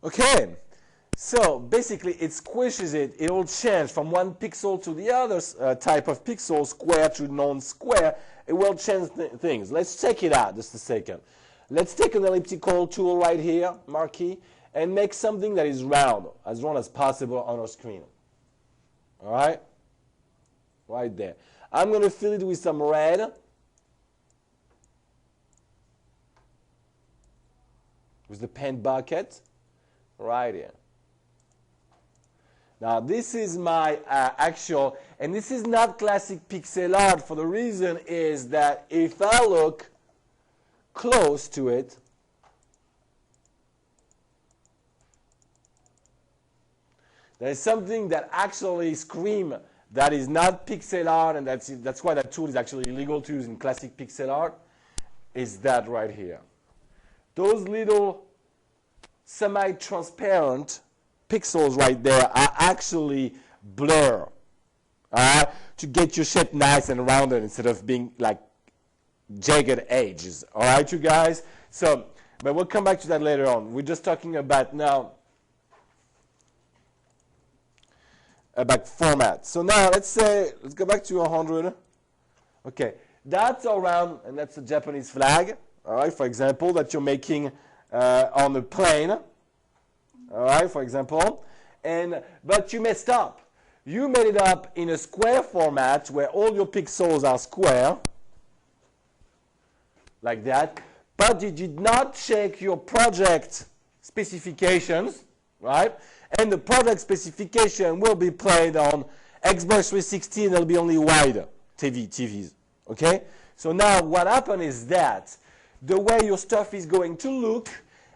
Okay, so basically it squishes it. It will change from one pixel to the other type of pixel, square to non-square. It will change things. Let's check it out just a second. Let's take an elliptical tool right here, marquee, and make something that is round as possible on our screen. All right? Right there. I'm going to fill it with some red. With the paint bucket. Right here. Now this is my actual, and this is not classic pixel art for the reason is that if I look close to it, there is something that actually screams that is not pixel art, and that's why that tool is actually illegal to use in classic pixel art, is that right here. Those little semi-transparent pixels right there are actually blur to get your shape nice and rounded instead of being like jagged edges. All right, you guys? So, but we'll come back to that later on. We're just talking about now about format. So now let's go back to 100. Okay, that's around, and that's a Japanese flag. All right, for example, that you're making on a plane, all right, for example, but you messed up. You made it up in a square format where all your pixels are square, like that, but you did not check your project specifications, right? And the project specification will be played on Xbox 360, and it'll be only wide TVs, okay? So now what happened is that the way your stuff is going to look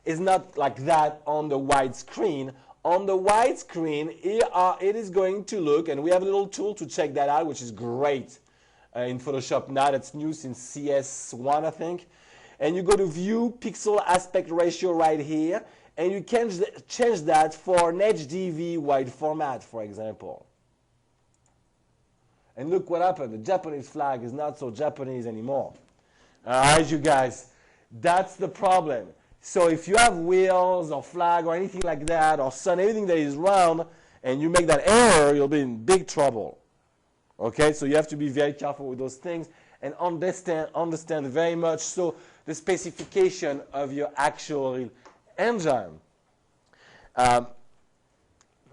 is not like that on the wide screen. On the wide screen, it is going to look, and we have a little tool to check that out, which is great in Photoshop now. That's new since CS1, I think. And you go to View, Pixel Aspect Ratio right here, and you can change that for an HDV wide format, for example. And look what happened. The Japanese flag is not so Japanese anymore. All right, you guys. That's the problem. So if you have wheels or flag or anything like that, or sun, anything that is round, and you make that error, you'll be in big trouble. Okay, so you have to be very careful with those things and understand very much so the specification of your actual engine.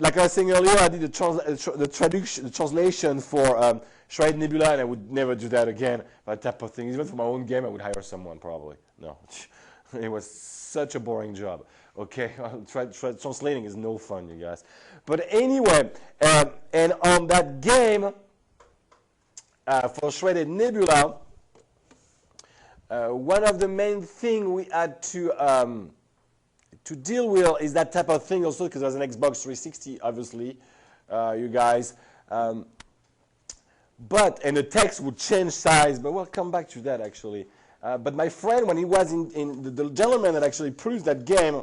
Like I was saying earlier, I did the translation for Shrouded Nebula, and I would never do that again. That type of thing. Even for my own game, I would hire someone probably. No, it was such a boring job. Okay, translating is no fun, you guys. But anyway, and on that game for Shrouded Nebula, one of the main things we had to deal with is that type of thing also, because there's an Xbox 360, obviously, you guys. And the text would change size, but we'll come back to that actually. But my friend, when he was in the gentleman that actually produced that game,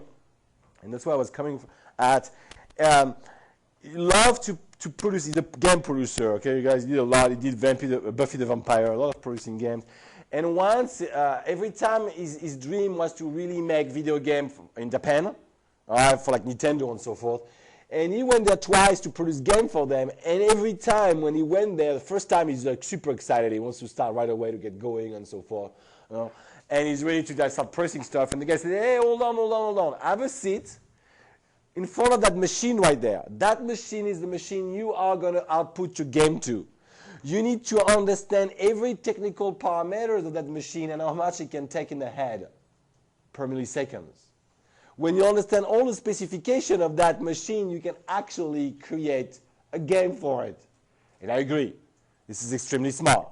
and that's where I was coming at, he loved to produce. He's a game producer, okay, you guys. He did a lot. He did Buffy the Vampire, a lot of producing games. And once, every time his dream was to really make video game in Japan, for like Nintendo and so forth. And he went there twice to produce game for them. And every time when he went there, the first time he's like super excited. He wants to start right away to get going and so forth. You know? And he's ready to start pressing stuff. And the guy said, hey, hold on. Have a seat in front of that machine right there. That machine is the machine you are going to output your game to. You need to understand every technical parameters of that machine and how much it can take in the head per milliseconds. When you understand all the specification of that machine, you can actually create a game for it. And I agree. This is extremely smart.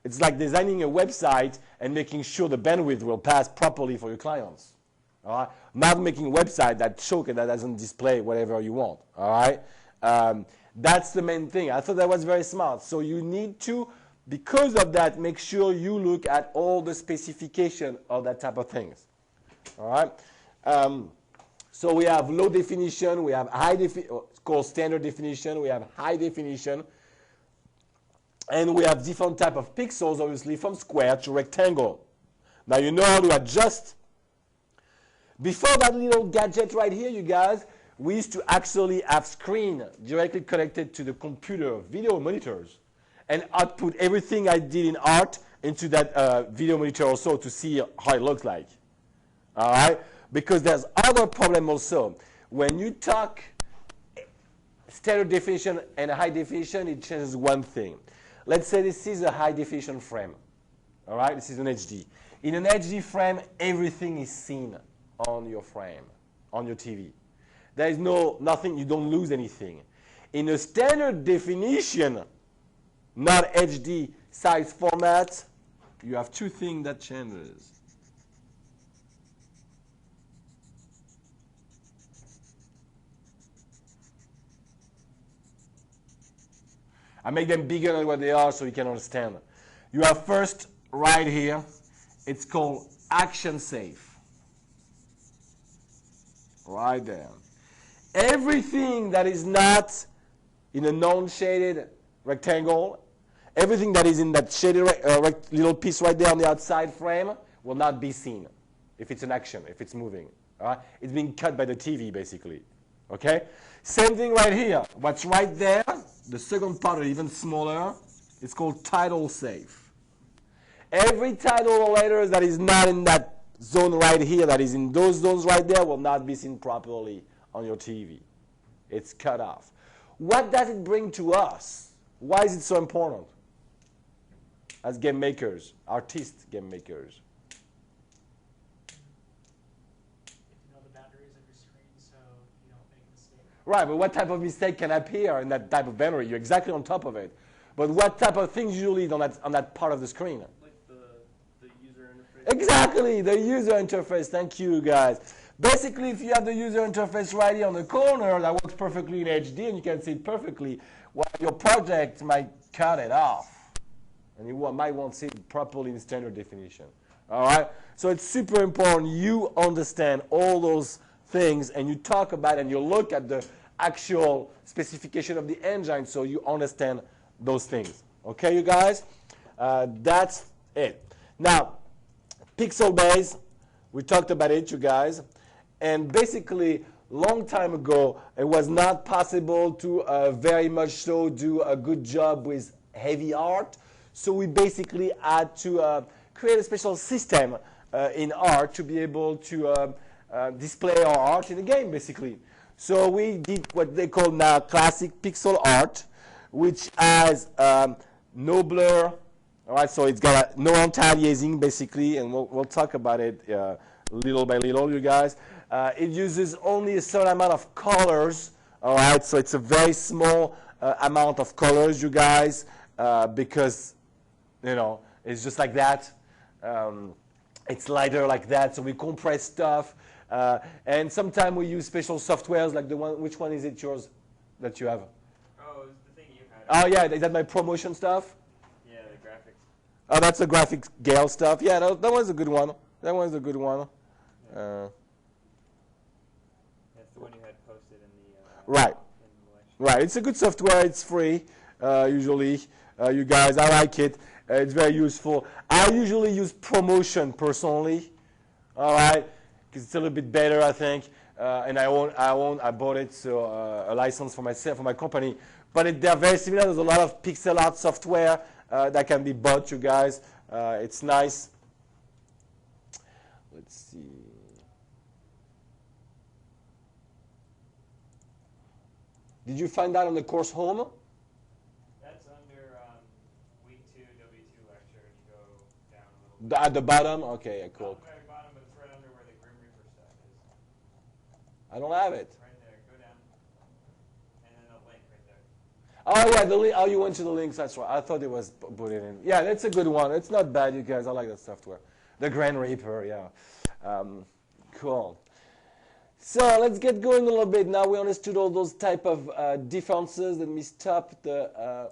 It's like designing a website and making sure the bandwidth will pass properly for your clients. All right? Not making a website that choke and that doesn't display whatever you want. All right? That's the main thing. I thought that was very smart. So you need to, because of that, make sure you look at all the specification of that type of things. All right? So we have low definition, we have high definition, it's called standard definition, we have high definition, and we have different type of pixels, obviously, from square to rectangle. Now you know how to adjust Before that little gadget right here, you guys, we used to actually have screen directly connected to the computer, video monitors, and output everything I did in art into that video monitor also to see how it looks like. All right? Because there's other problem also. When you talk stereo definition and high definition, it changes one thing. Let's say this is a high definition frame. All right? This is an HD. In an HD frame, everything is seen on your frame, on your TV. There is nothing, you don't lose anything. In a standard definition, not HD size format, you have two things that changes. I make them bigger than what they are so you can understand. You have first right here, it's called action safe. Right there. Everything that is not in a non-shaded rectangle, everything that is in that shaded little piece right there on the outside frame will not be seen if it's an action, if it's moving. All right? It's being cut by the TV, basically. Okay? Same thing right here. What's right there, the second part is even smaller. It's called title safe. Every title or letters that is not in that zone right here, that is in those zones right there, will not be seen properly on your TV. It's cut off. What does it bring to us? Why is it so important? As game makers, artist game makers. You know the boundaries of your screen so you don't make mistakes. Right, but what type of mistake can appear in that type of boundary? You're exactly on top of it. But what type of things usually on that part of the screen? Like the user interface. Exactly, the user interface. Thank you, guys. Basically, if you have the user interface right here on the corner, that works perfectly in HD and you can see it perfectly, well, your project might cut it off. And you might want to see it properly in standard definition. All right? So it's super important you understand all those things and you talk about and you look at the actual specification of the engine so you understand those things. Okay, you guys? That's it. Now, pixel base, we talked about it, you guys. And basically, long time ago, it was not possible to very much so do a good job with heavy art. So we basically had to create a special system in art to be able to display our art in a game, basically. So we did what they call now classic pixel art, which has no blur. All right, so it's got no anti-aliasing, basically, and we'll talk about it little by little, you guys. It uses only a certain amount of colors, all right? So it's a very small amount of colors, you guys, because, you know, it's just like that. It's lighter like that, so we compress stuff. And sometimes we use special softwares like the one, which one is it yours that you have? Oh, it's the thing you had. Oh, yeah, is that my promotion stuff? Yeah, the graphics. Oh, that's the graphics Gale stuff. Yeah, that one's a good one. That one's a good one. That's the one you had posted in the Right. in the lecture. Right. It's a good software. It's free, usually. You guys, I like it. It's very useful. I usually use promotion personally. All right, because it's a little bit better, I think. And I bought it, so a license for myself, for my company. But they're very similar. There's a lot of pixel art software that can be bought, you guys. It's nice. Let's see. Did you find that on the course home? That's under week 2, W2 lecture, and you go down a little bit. At the bottom? Okay, yeah, cool. Not the very bottom, but it's right under where the Grim Reaper stuff is. I don't have it. Right there, go down. And then the link right there. Oh, yeah, the link. Oh, you went to the links. That's right. I thought it was put it in. Yeah, that's a good one. It's not bad, you guys. I like that software. The Grand Reaper, yeah. Cool. So let's get going a little bit. Now we understood all those type of differences. Let me stop the